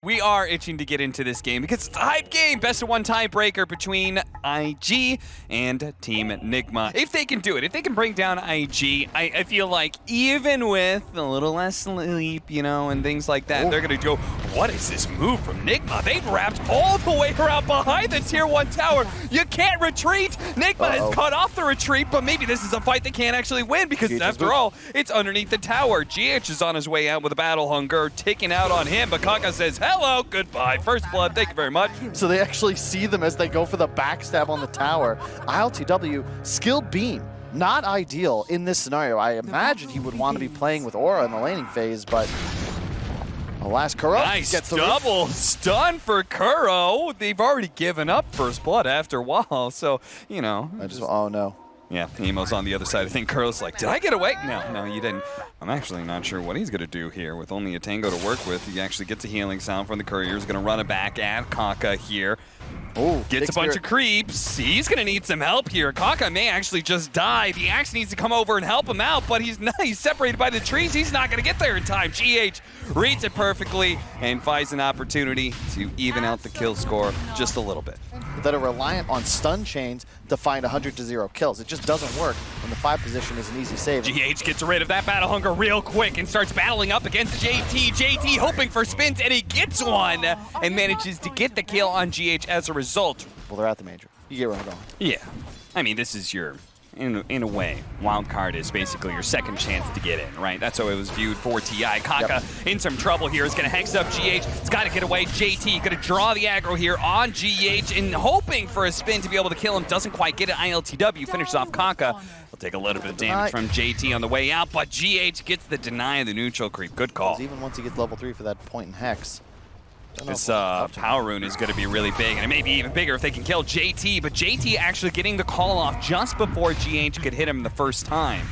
we are itching to get into this game because it's a hype game. Best of one tiebreaker between IG and Team NIGMA. If they can do it, if they can bring down IG, I feel like even with a little less sleep, you know, and things like that, they're going to go, what is this move from NIGMA? They've wrapped all the way around behind the tier 1 tower. You can't retreat. NIGMA has cut off the retreat, but maybe this is a fight they can't actually win because after all, it's underneath the tower. GH is on his way out with a battle hunger ticking out on him, but Kaka says, hello, goodbye, first blood, thank you very much. So they actually see them as they go for the backstab on the tower. ILTW, skilled beam. Not ideal in this scenario. I imagine he would want to be playing with Aura in the laning phase, but alas, Kuro gets the double stun for Kuro. They've already given up first blood after a while, so, you know. Oh, no. Yeah, Emo's on the other side. I think Kuro's like, did I get away? No, you didn't. I'm actually not sure what he's going to do here. With only a Tango to work with, he actually gets a healing sound from the courier. He's going to run it back at Kaka here. Oh, gets a bunch of creeps. He's going to need some help here. Kaka may actually just die. The Axe needs to come over and help him out, but he's separated by the trees. He's not going to get there in time. GH reads it perfectly and finds an opportunity to even out the kill score just a little bit. That are reliant on stun chains to find 100-0 kills. It just doesn't work when the 5 position is an easy save. GH gets rid of that battle hunger real quick and starts battling up against JT. JT hoping for spins, and he gets one and manages to get the kill on GH as a result. Well, they're at the major. You get where I'm going. Yeah. I mean, this is your, in a way, wild card is basically your second chance to get in, right? That's how it was viewed for TI. Kaka in some trouble here. Is going to hex up GH. It's got to get away. JT going to draw the aggro here on GH and hoping for a spin to be able to kill him. Doesn't quite get it. ILTW finishes off Kaka. He'll take a little bit of damage from JT on the way out, but GH gets the deny of the neutral creep. Good call. Even once he gets level 3 for that point in hex. This power rune is going to be really big, and it may be even bigger if they can kill JT, but JT actually getting the call off just before GH could hit him the first time.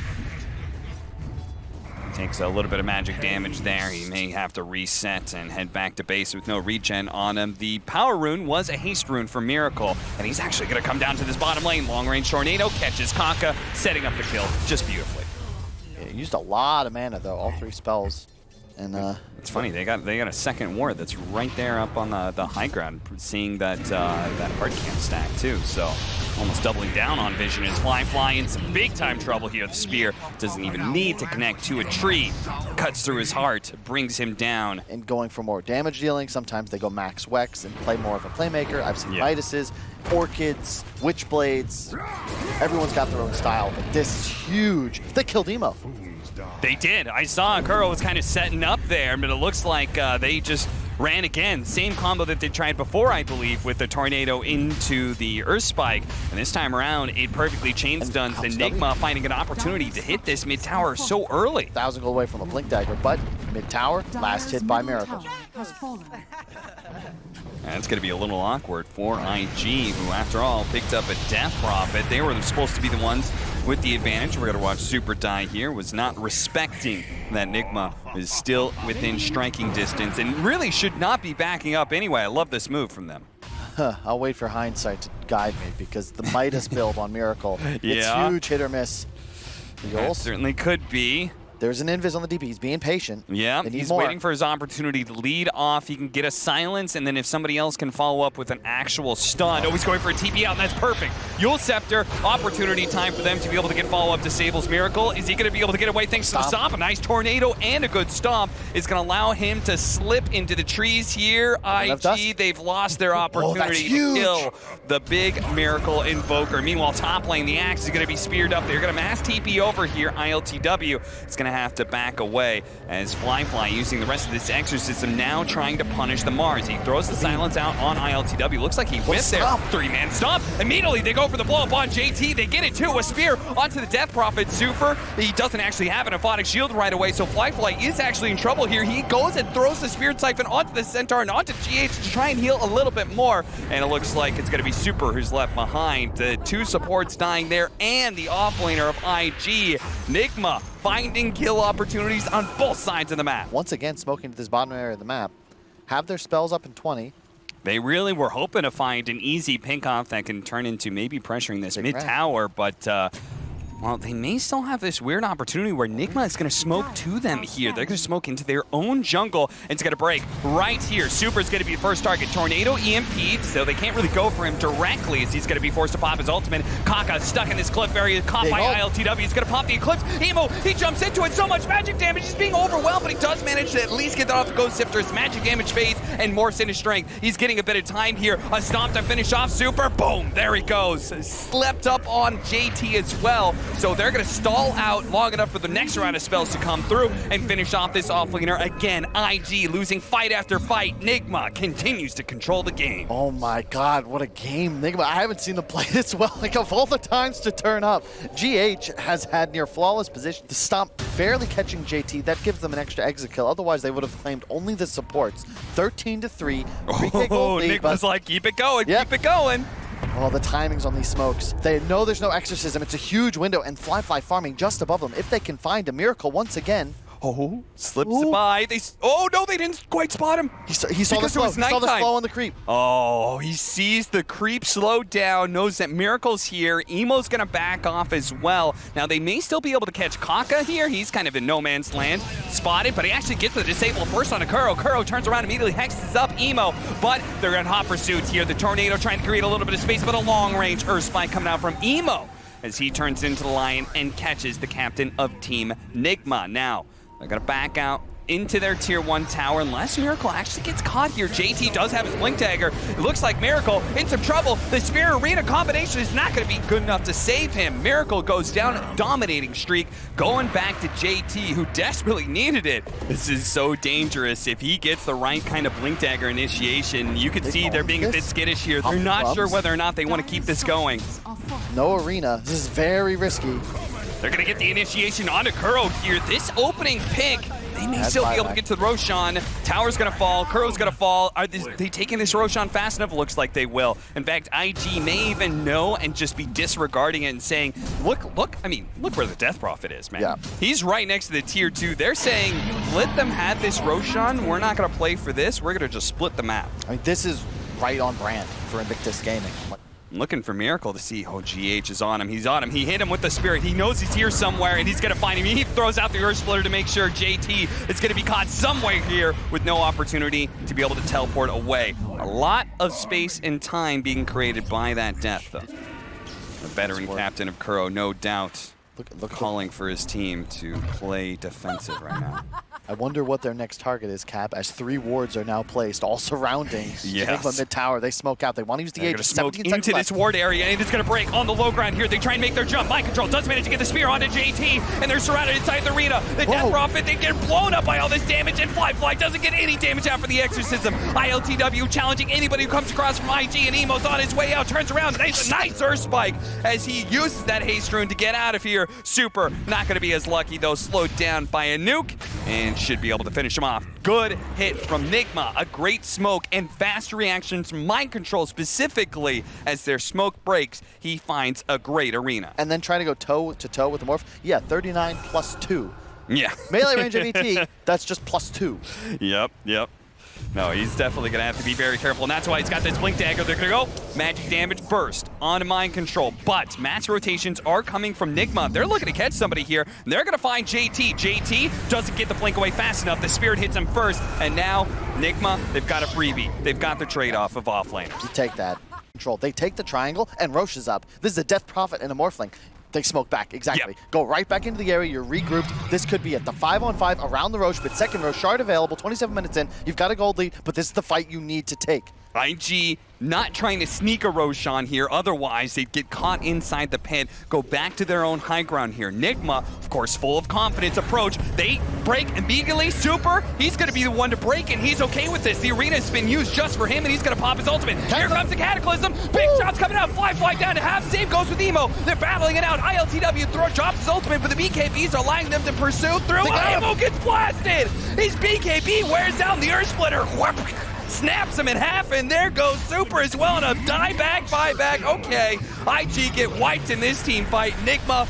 Takes a little bit of magic damage there. He may have to reset and head back to base with no regen on him. The power rune was a haste rune for Miracle, and he's actually going to come down to this bottom lane. Long-range tornado catches Kaka, setting up the kill just beautifully. Yeah, he used a lot of mana, though, all 3 spells. And it's funny, they got a second ward that's right there up on the high ground, seeing that that hard camp stack too. So almost doubling down on vision is Fly in some big time trouble here. The spear doesn't even need to connect to a tree, cuts through his heart, brings him down. And going for more damage dealing, sometimes they go max Wex and play more of a playmaker. I've seen Midases, Orchids, Witchblades. Everyone's got their own style, but this is huge. They killed Emo. They did. I saw Kuro was kind of setting up there, but it looks like they just ran again. Same combo that they tried before, I believe, with the tornado into the Earth Spike. And this time around, it perfectly chain stuns the NIGMA, finding an opportunity to hit this mid-tower so early. 1,000 gold away from a Blink Dagger, but mid-tower, last hit by Miracle. That's going to be a little awkward for IG, who, after all, picked up a Death Prophet. They were supposed to be the ones with the advantage. We're going to watch Super die here. Was not respecting that NIGMA is still within striking distance and really should not be backing up anyway. I love this move from them. I'll wait for hindsight to guide me because the Midas build on Miracle, it's huge hit or miss. That certainly could be. There's an invis on the DP. He's being patient. Yeah, he's waiting for his opportunity to lead off. He can get a silence, and then if somebody else can follow up with an actual stun. Oh, he's going for a TP out, and that's perfect. Yule Scepter, opportunity time for them to be able to get follow-up to Sable's Miracle. Is he going to be able to get away thanks to the stomp? A nice tornado and a good stomp is going to allow him to slip into the trees here. IG, they've lost their opportunity to kill the big Miracle Invoker. Meanwhile, top lane, the Axe is going to be speared up. They're going to mass TP over here. ILTW is going to have to back away as Fly using the rest of this exorcism now trying to punish the Mars. He throws the silence out on ILTW. Looks like he whipped there. 3-man stomp. Immediately they go for the blow up on JT. They get it too. A spear onto the Death Prophet. Super. He doesn't actually have an aphotic shield right away, so Fly is actually in trouble here. He goes and throws the Spirit Siphon onto the Centaur and onto GH to try and heal a little bit more. And it looks like it's going to be Super who's left behind. The 2 supports dying there and the offlaner of IG. NIGMA finding kill opportunities on both sides of the map. Once again, smoking to this bottom area of the map. Have their spells up in 20. They really were hoping to find an easy pink off that can turn into maybe pressuring this mid-tower, but Well, they may still have this weird opportunity where NIGMA is going to smoke to them here. They're going to smoke into their own jungle, and it's going to break right here. Super's going to be the first target. Tornado EMP'd, so they can't really go for him directly as he's going to be forced to pop his ultimate. Kaka stuck in this cliff area, caught by ILTW. He's going to pop the Eclipse. Emo, he jumps into it. So much magic damage. He's being overwhelmed, but he does manage to at least get that off the Ghost Sifter's magic damage fades and morphs into strength. He's getting a bit of time here. A stomp to finish off Super. Boom, there he goes. Slept up on JT as well. So they're going to stall out long enough for the next round of spells to come through and finish off this offlaner. Again, IG losing fight after fight. NIGMA continues to control the game. Oh my God, what a game. NIGMA, I haven't seen them play this well. Like, of all the times to turn up, GH has had near flawless position. The stomp barely catching JT. That gives them an extra exit kill. Otherwise, they would have claimed only the supports. 13-3. 3K gold lead, NIGMA's like, keep it going, keep it going. Oh, the timings on these smokes. They know there's no exorcism. It's a huge window, and Fly farming just above them. If they can find a miracle once again. Oh, slips by. Oh, no, they didn't quite spot him. He saw the slow. He saw the slow on the creep. Oh, he sees the creep slow down, knows that Miracle's here. Emo's going to back off as well. Now, they may still be able to catch Kaka here. He's kind of in no man's land. Spotted, but he actually gets the disable first on a Kuro. Kuro turns around immediately, hexes up Emo, but they're in hot pursuit here. The Tornado trying to create a little bit of space, but a long-range Earth Spike coming out from Emo as he turns into the Lion and catches the captain of Team NIGMA. Now, they're going to back out into their tier 1 tower unless Miracle actually gets caught here. JT does have his Blink Dagger. It looks like Miracle in some trouble. The Spear Arena combination is not going to be good enough to save him. Miracle goes down a dominating streak, going back to JT, who desperately needed it. This is so dangerous. If he gets the right kind of Blink Dagger initiation, you could see they're being a bit skittish here. They're not sure whether or not they want to keep this going. No arena. This is very risky. They're going to get the initiation onto Kuro here. This opening pick, they may still be able to get to the Roshan. Tower's going to fall. Kuro's going to fall. Are they taking this Roshan fast enough? It looks like they will. In fact, IG may even know and just be disregarding it and saying, look where the Death Prophet is, man. Yeah. He's right next to the tier 2. They're saying, let them have this Roshan. We're not going to play for this. We're going to just split the map. I mean, this is right on brand for Invictus Gaming. Looking for Miracle to see, GH is on him. He's on him. He hit him with the Spirit. He knows he's here somewhere, and he's going to find him. He throws out the Earth Splitter to make sure JT is going to be caught somewhere here with no opportunity to be able to teleport away. A lot of space and time being created by that death, though. The veteran captain of Kuro, no doubt, calling for his team to play defensive right now. I wonder what their next target is, Cap, as 3 wards are now placed, all surrounding NIGMA mid-tower. They smoke out. They want to use the They're Age. going to smoke into this ward area, and it's going to break on the low ground here. They try and make their jump. Mind Control does manage to get the spear onto JT, and they're surrounded inside the arena. The Death Prophet, they get blown up by all this damage, and Fly doesn't get any damage out for the exorcism. ILTW challenging anybody who comes across from IG, and Emo's on his way out, turns around, nice Earth Spike as he uses that haste rune to get out of here. Super not going to be as lucky, though, slowed down by a nuke, and should be able to finish him off. Good hit from NIGMA, a great smoke and fast reactions from Mind Control specifically. As their smoke breaks, he finds a great arena. And then trying to go toe-to-toe with the Morph. Yeah, 39 plus 2. Yeah. Melee range of ET, that's just plus 2. Yep. No, he's definitely going to have to be very careful, and that's why he's got this Blink Dagger. They're going to go magic damage burst on Mind Control, but mass rotations are coming from NIGMA. They're looking to catch somebody here, and they're going to find JT. JT doesn't get the Blink away fast enough. The Spirit hits him first, and now NIGMA, they've got a freebie. They've got the trade-off of offlaners. You take that. Control. They take the triangle, and Roche is up. This is a Death Prophet and a Morphling. They smoke back, exactly. Yep. Go right back into the area, you're regrouped. This could be at the 5-on-5 around the Roche, but second Roche, shard available, 27 minutes in. You've got a gold lead, but this is the fight you need to take. IG not trying to sneak a Roshan here, otherwise they'd get caught inside the pit, go back to their own high ground here. NIGMA, of course, full of confidence approach. They break immediately. Super, he's going to be the one to break, and he's okay with this. The arena's been used just for him, and he's going to pop his ultimate. Here comes the Cataclysm. Big shots coming out. Fly down to half. Save goes with Emo. They're battling it out. ILTW drops his ultimate, but the BKBs are allowing them to pursue through. Emo gets blasted. His BKB wears down the Earth Splitter. Snaps him in half, and there goes Super as well, and a buyback. Okay, IG get wiped in this team fight. NIGMA,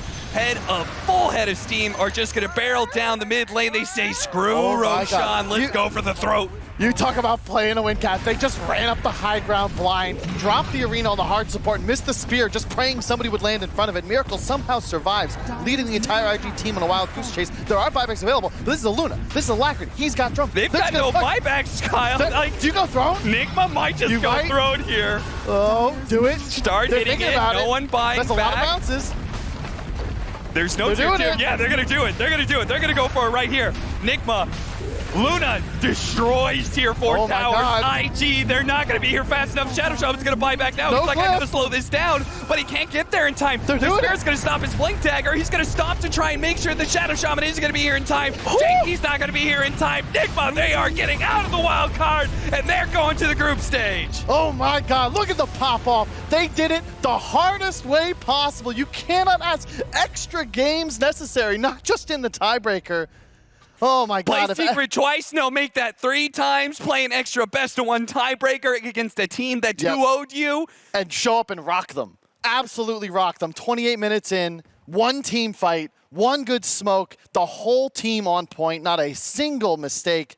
full head of steam, are just going to barrel down the mid lane. They say, screw Roshan, let's go for the throat. You talk about playing a win, Cat. They just ran up the high ground blind, dropped the arena on the hard support, missed the spear, just praying somebody would land in front of it. Miracle somehow survives, leading the entire IG team on a wild goose chase. There are buybacks available, but this is a Luna. This is a Alacrity. He's got Drum. They've got no buybacks, Kyle. Like, do you go throne? NIGMA might just go throne here. Oh, do it. Start hitting it. No one buying back. That's a lot of bounces. There's no tier 2. Yeah, they're going to do it. They're going to do it. They're going to go for it right here. NIGMA. Luna destroys tier 4 towers. IG, they're not going to be here fast enough. Shadow Shaman's going to buy back now. He's like, I got to slow this down, but he can't get there in time. The Spirit's going to stop his Blink Dagger. He's going to stop to try and make sure the Shadow Shaman is going to be here in time. JP's not going to be here in time. NIGMA, they are getting out of the wild card, and they're going to the group stage. Oh my God, look at the pop-off. They did it the hardest way possible. You cannot ask extra games necessary, not just in the tiebreaker. Oh my God. Play Secret twice, no, make that 3 times. Play an extra best-of-1 tiebreaker against a team that 2-0'd you. And show up and rock them. Absolutely rock them. 28 minutes in, 1 team fight, 1 good smoke, the whole team on point, not a single mistake.